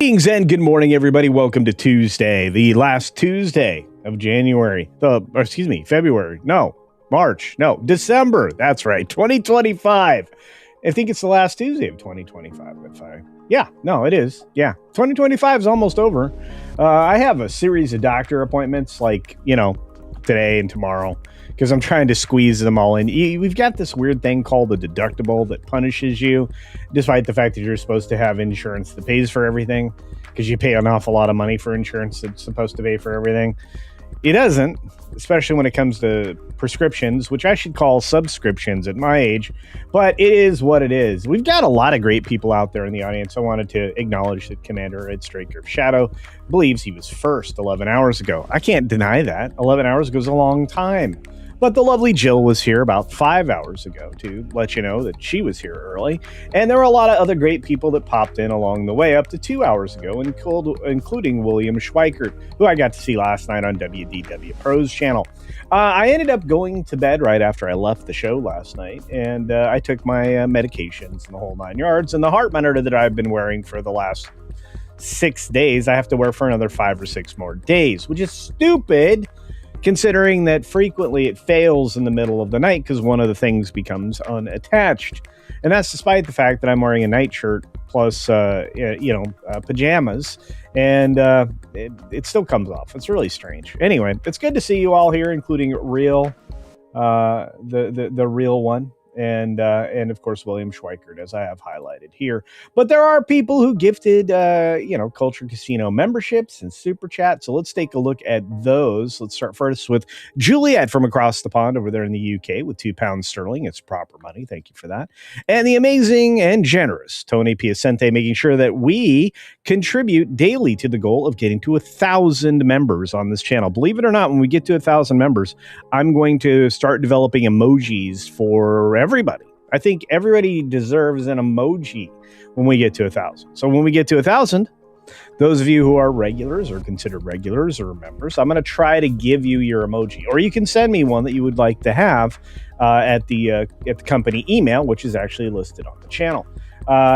Greetings and good morning, everybody. Welcome to Tuesday, the last Tuesday of January. February. No, March. No, December. That's right. 2025. I think it's the last Tuesday of 2025. It is. Yeah. 2025 is almost over. I have a series of doctor appointments today and tomorrow because I'm trying to squeeze them all in. We've got this weird thing called a deductible that punishes you, despite the fact that you're supposed to have insurance that pays for everything, because you pay an awful lot of money for insurance that's supposed to pay for everything. It doesn't, especially when it comes to prescriptions, which I should call subscriptions at my age, but it is what it is. We've got a lot of great people out there in the audience. I wanted to acknowledge that Commander Ed Straker of Shadow believes he was first 11 hours ago. I can't deny that. 11 hours ago is a long time. But the lovely Jill was here about 5 hours ago to let you know that she was here early. And there were a lot of other great people that popped in along the way up to 2 hours ago, including William Schweikert, who I got to see last night on WDW Pro's channel. I ended up going to bed right after I left the show last night, and I took my medications and the whole 9 yards. And the heart monitor that I've been wearing for the last 6 days, I have to wear for another 5 or 6 more days, which is stupid, considering that frequently it fails in the middle of the night because one of the things becomes unattached. And that's despite the fact that I'm wearing a nightshirt plus, pajamas, and it still comes off. It's really strange. Anyway, it's good to see you all here, including the real one. And of course, William Schweikert, as I have highlighted here. But there are people who gifted, Culture Casino memberships and super chat. So let's take a look at those. Let's start first with Juliet from across the pond over there in the UK with £2 sterling. It's proper money. Thank you for that. And the amazing and generous Tony Piacente, making sure that we contribute daily to the goal of getting to 1,000 members on this channel. Believe it or not, when we get to 1,000 members, I'm going to start developing emojis for everybody. I think everybody deserves an emoji when we get to 1,000. So when we get to 1,000, those of you who are regulars or considered regulars or members, I'm going to try to give you your emoji, or you can send me one that you would like to have at the company email, which is actually listed on the channel.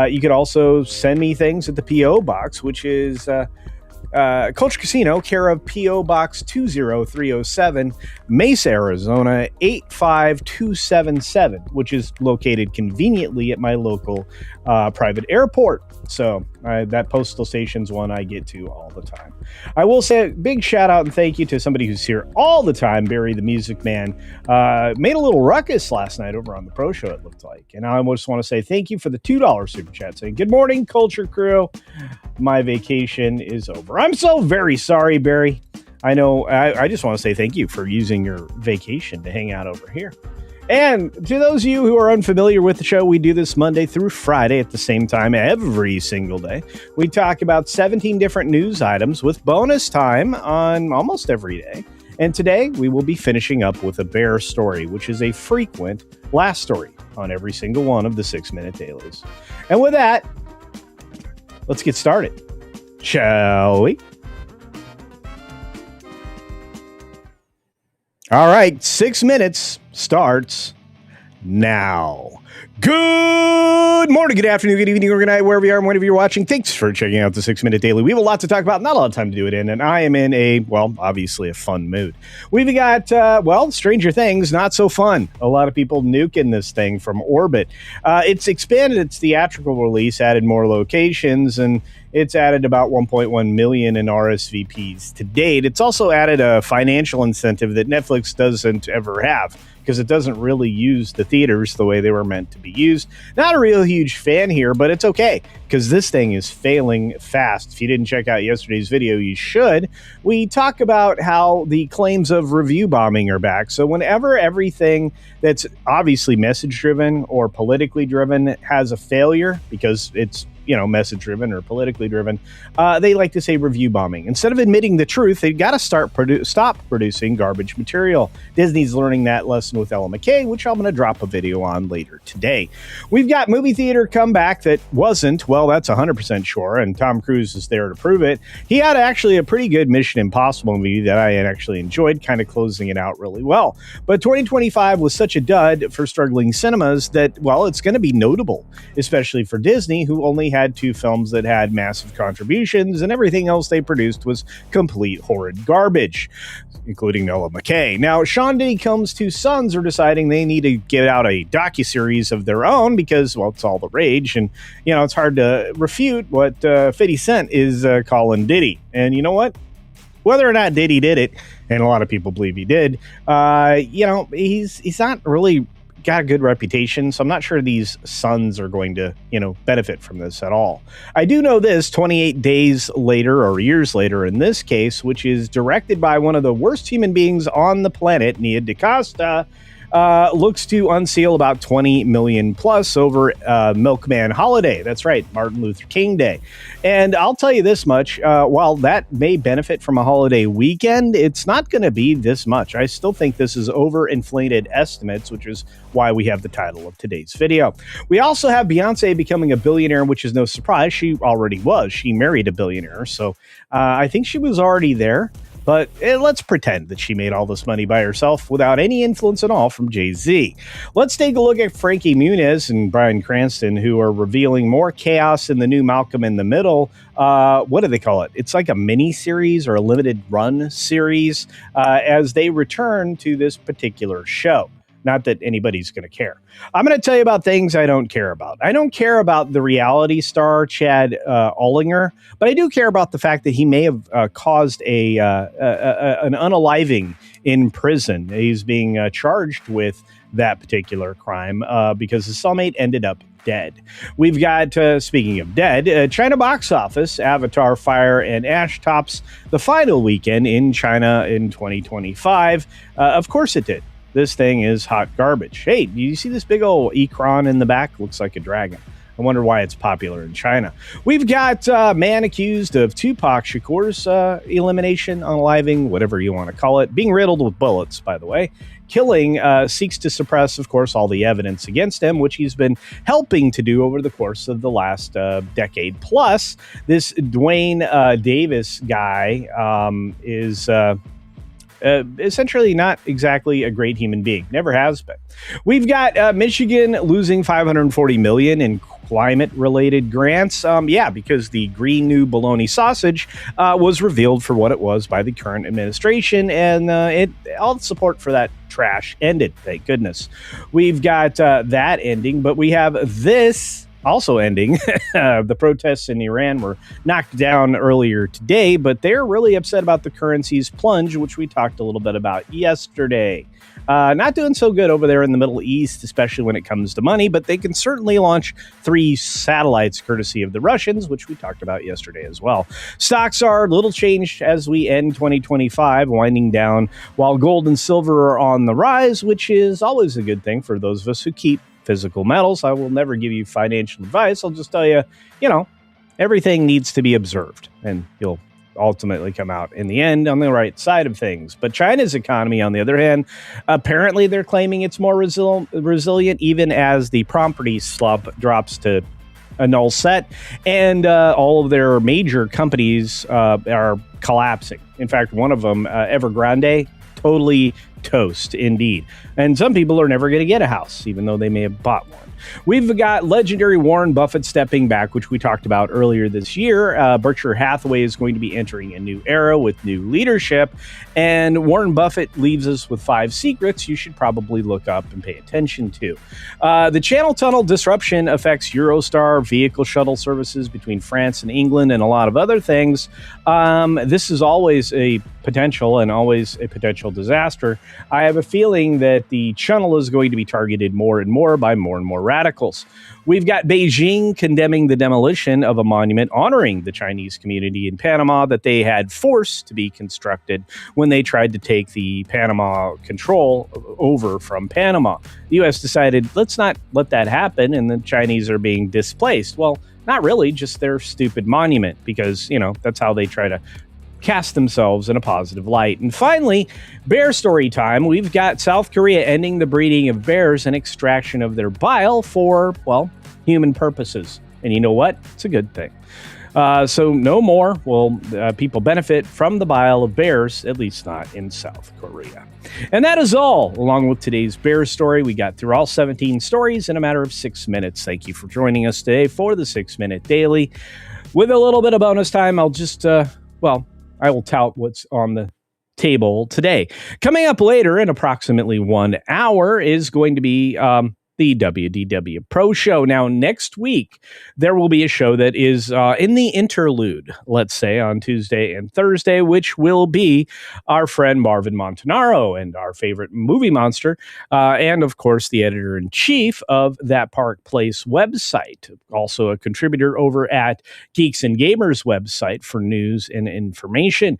You could also send me things at the PO box, which is Culture Casino, care of P.O. Box 20307, Mesa, Arizona 85277, which is located conveniently at my local private airport. So that postal station's one I get to all the time. I will say a big shout out and thank you to somebody who's here all the time. Barry the Music Man made a little ruckus last night over on the Pro Show, it looked like. And I just want to say thank you for the $2 super chat saying, "Good morning, Culture Crew. My vacation is over." I'm so very sorry, Barry. I know. I just want to say thank you for using your vacation to hang out over here. And to those of you who are unfamiliar with the show, we do this Monday through Friday at the same time every single day. We talk about 17 different news items with bonus time on almost every day. And today we will be finishing up with a bear story, which is a frequent last story on every single one of the 6-minute dailies. And with that, let's get started, shall we? All right, 6 minutes starts now. Good morning, good afternoon, good evening, or good night, wherever you are and whenever you're watching. Thanks for checking out the 6-minute daily. We have a lot to talk about, not a lot of time to do it in, and I am in obviously a fun mood. We've got, Stranger Things, not so fun. A lot of people nuking this thing from orbit. It's expanded its theatrical release, added more locations, and it's added about 1.1 million in RSVPs to date. It's also added a financial incentive that Netflix doesn't ever have, because it doesn't really use the theaters the way they were meant to be used. Not a real huge fan here, but it's okay, because this thing is failing fast. If you didn't check out yesterday's video, you should. We talk about how the claims of review bombing are back. So whenever everything that's obviously message-driven or politically driven has a failure, because it's message driven or politically driven, they like to say review bombing. Instead of admitting the truth, they've got to stop producing garbage material. Disney's learning that lesson with Ella McKay, which I'm going to drop a video on later today. We've got movie theater comeback that wasn't, that's 100% sure, and Tom Cruise is there to prove it. He had actually a pretty good Mission Impossible movie that I had actually enjoyed, kind of closing it out really well. But 2025 was such a dud for struggling cinemas that, it's going to be notable, especially for Disney, who only had two films that had massive contributions, and everything else they produced was complete horrid garbage, including Noah McKay. Now, Sean Diddy Combs' two sons are deciding they need to get out a docuseries of their own because, well, it's all the rage, and, you know, it's hard to refute what 50 Cent is calling Diddy. And you know what? Whether or not Diddy did it, and a lot of people believe he did, you know, he's not really got a good reputation, so I'm not sure these sons are going to, you know, benefit from this at all. I do know this, 28 days later, or years later in this case, which is directed by one of the worst human beings on the planet, Nia DaCosta, looks to unseal about 20 million plus over Milkman holiday. That's right, Martin Luther King Day. And I'll tell you this much, while that may benefit from a holiday weekend, it's not going to be this much. I still think this is overinflated estimates, which is why we have the title of today's video. We also have Beyonce becoming a billionaire, which is no surprise. She already was. She married a billionaire, so I think she was already there. But let's pretend that she made all this money by herself without any influence at all from Jay-Z. Let's take a look at Frankie Muniz and Bryan Cranston, who are revealing more chaos in the new Malcolm in the Middle. What do they call it? It's like a mini series or a limited run series as they return to this particular show. Not that anybody's going to care. I'm going to tell you about things I don't care about. I don't care about the reality star Chad Ollinger, but I do care about the fact that he may have caused an unaliving in prison. He's being charged with that particular crime because his cellmate ended up dead. We've got, speaking of dead, China box office, Avatar, Fire, and Ash tops the final weekend in China in 2025. Of course it did. This thing is hot garbage. Hey, do you see this big old Ikron in the back? Looks like a dragon. I wonder why it's popular in China. We've got man accused of Tupac Shakur's elimination, unaliving, whatever you want to call it, being riddled with bullets, by the way. Killing seeks to suppress, of course, all the evidence against him, which he's been helping to do over the course of the last decade. Plus, this Dwayne Davis guy is... essentially not exactly a great human being. Never has been. We've got Michigan losing $540 million in climate-related grants. Because the green new bologna sausage was revealed for what it was by the current administration, and all the support for that trash ended, thank goodness. We've got that ending, but we have this also ending. The protests in Iran were knocked down earlier today, but they're really upset about the currency's plunge, which we talked a little bit about yesterday. Not doing so good over there in the Middle East, especially when it comes to money, but they can certainly launch 3 satellites courtesy of the Russians, which we talked about yesterday as well. Stocks are little changed as we end 2025, winding down, while gold and silver are on the rise, which is always a good thing for those of us who keep physical metals. I will never give you financial advice. I'll just tell you, everything needs to be observed, and you'll ultimately come out in the end on the right side of things. But China's economy, on the other hand, apparently they're claiming it's more resilient, even as the property slump drops to a null set, and all of their major companies are collapsing. In fact, one of them, Evergrande, totally toast indeed. And some people are never going to get a house, even though they may have bought one. We've got legendary Warren Buffett stepping back, which we talked about earlier this year. Berkshire Hathaway is going to be entering a new era with new leadership. And Warren Buffett leaves us with 5 secrets you should probably look up and pay attention to. The Channel Tunnel disruption affects Eurostar, vehicle shuttle services between France and England, and a lot of other things. This is always a potential and always a potential disaster. I have a feeling that the channel is going to be targeted more and more by more and more radicals. We've got Beijing condemning the demolition of a monument honoring the Chinese community in Panama that they had forced to be constructed when they tried to take the Panama control over from Panama. The U.S. decided, let's not let that happen, and the Chinese are being displaced. Well, not really, just their stupid monument, because, that's how they try to cast themselves in a positive light. And finally, bear story time. We've got South Korea ending the breeding of bears and extraction of their bile for, human purposes. And you know what? It's a good thing. So no more will people benefit from the bile of bears, at least not in South Korea. And that is all, along with today's Bears story. We got through all 17 stories in a matter of 6 minutes. Thank you for joining us today for the 6 Minute Daily. With a little bit of bonus time, I'll just, I will tout what's on the table today. Coming up later in approximately 1 hour is going to be the WDW Pro show. Now, next week, there will be a show that is in the interlude, let's say, on Tuesday and Thursday, which will be our friend Marvin Montanaro and our favorite movie monster, and, of course, the editor-in-chief of That Park Place website, also a contributor over at Geeks and Gamers website for news and information.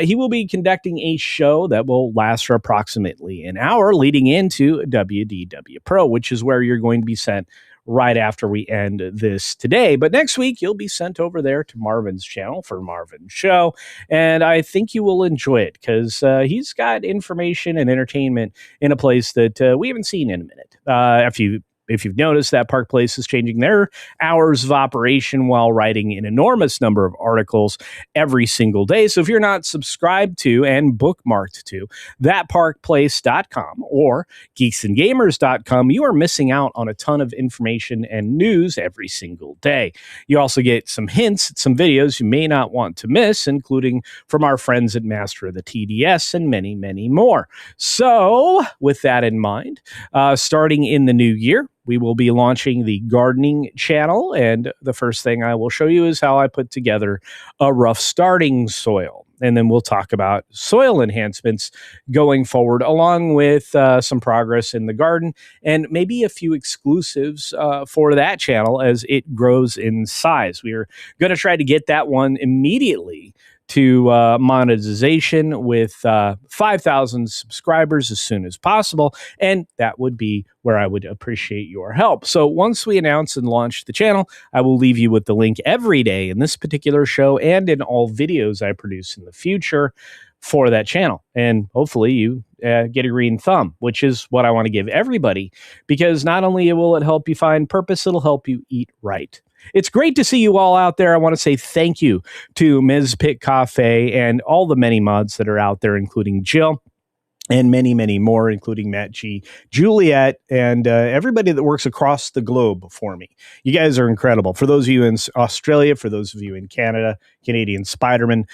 He will be conducting a show that will last for approximately an hour leading into WDW Pro, which is where you're going to be sent right after we end this today. But next week, you'll be sent over there to Marvin's channel for Marvin's show. And I think you will enjoy it because he's got information and entertainment in a place that we haven't seen in a minute. If you've noticed, That Park Place is changing their hours of operation while writing an enormous number of articles every single day. So if you're not subscribed to and bookmarked to thatparkplace.com or geeksandgamers.com, you are missing out on a ton of information and news every single day. You also get some hints, some videos you may not want to miss, including from our friends at Master of the TDS and many, many more. So with that in mind, starting in the new year, we will be launching the gardening channel, and the first thing I will show you is how I put together a rough starting soil. And then we'll talk about soil enhancements going forward, along with some progress in the garden and maybe a few exclusives for that channel as it grows in size. We are going to try to get that one immediately to monetization with 5,000 subscribers as soon as possible. And that would be where I would appreciate your help. So once we announce and launch the channel, I will leave you with the link every day in this particular show and in all videos I produce in the future for that channel. And hopefully you get a green thumb, which is what I want to give everybody, because not only will it help you find purpose, it'll help you eat right. It's great to see you all out there. I want to say thank you to Ms. Pitt Cafe and all the many mods that are out there, including Jill and many, many more, including Matt G, Juliet, and everybody that works across the globe for me. You guys are incredible. For those of you in Australia, for those of you in Canada, Canadian Spider-Man,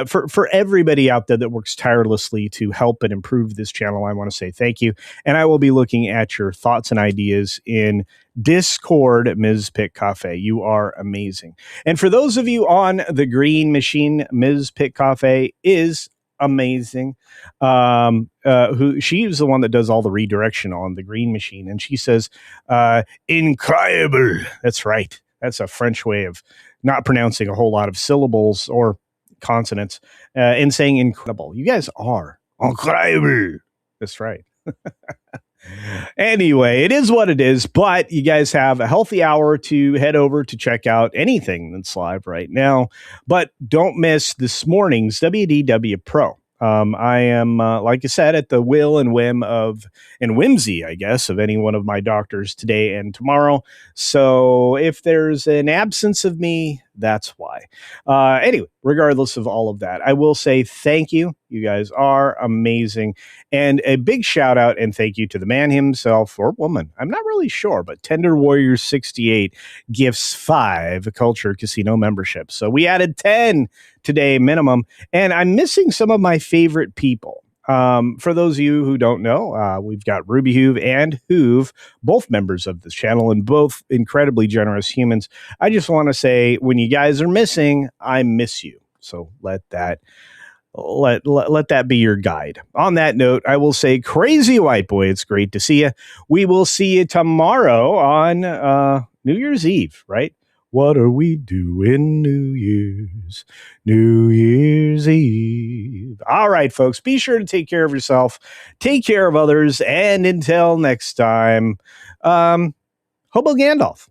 for everybody out there that works tirelessly to help and improve this channel, I want to say thank you. And I will be looking at your thoughts and ideas in Discord at Ms. Pitt Cafe. You are amazing. And for those of you on the green machine, Ms. Pitt Cafe is amazing. Who she was the one that does all the redirection on the green machine, and she says incroyable. That's right. That's a French way of not pronouncing a whole lot of syllables or consonants and saying incredible. You guys are incroyable. That's right. Anyway, it is what it is, but you guys have a healthy hour to head over to check out anything that's live right now. But don't miss this morning's WDW Pro. I am, like I said, at the will and whim of, and whimsy, I guess, of any one of my doctors today and tomorrow. So if there's an absence of me, that's why. Anyway, regardless of all of that, I will say thank you. You guys are amazing. And a big shout out and thank you to the man himself, or woman, I'm not really sure, but Tender Warrior 68 gifts 5 Culture Casino memberships. So we added 10 today minimum, and I'm missing some of my favorite people. For those of you who don't know, we've got Ruby Hoove and Hoove, both members of this channel and both incredibly generous humans. I just want to say, when you guys are missing, I miss you. So let that be your guide. On that note, I will say, crazy white boy, it's great to see you. We will see you tomorrow on New Year's Eve, right? What are we doing New Year's? New Year's Eve. All right, folks, be sure to take care of yourself, take care of others, and until next time, Hobo Gandalf.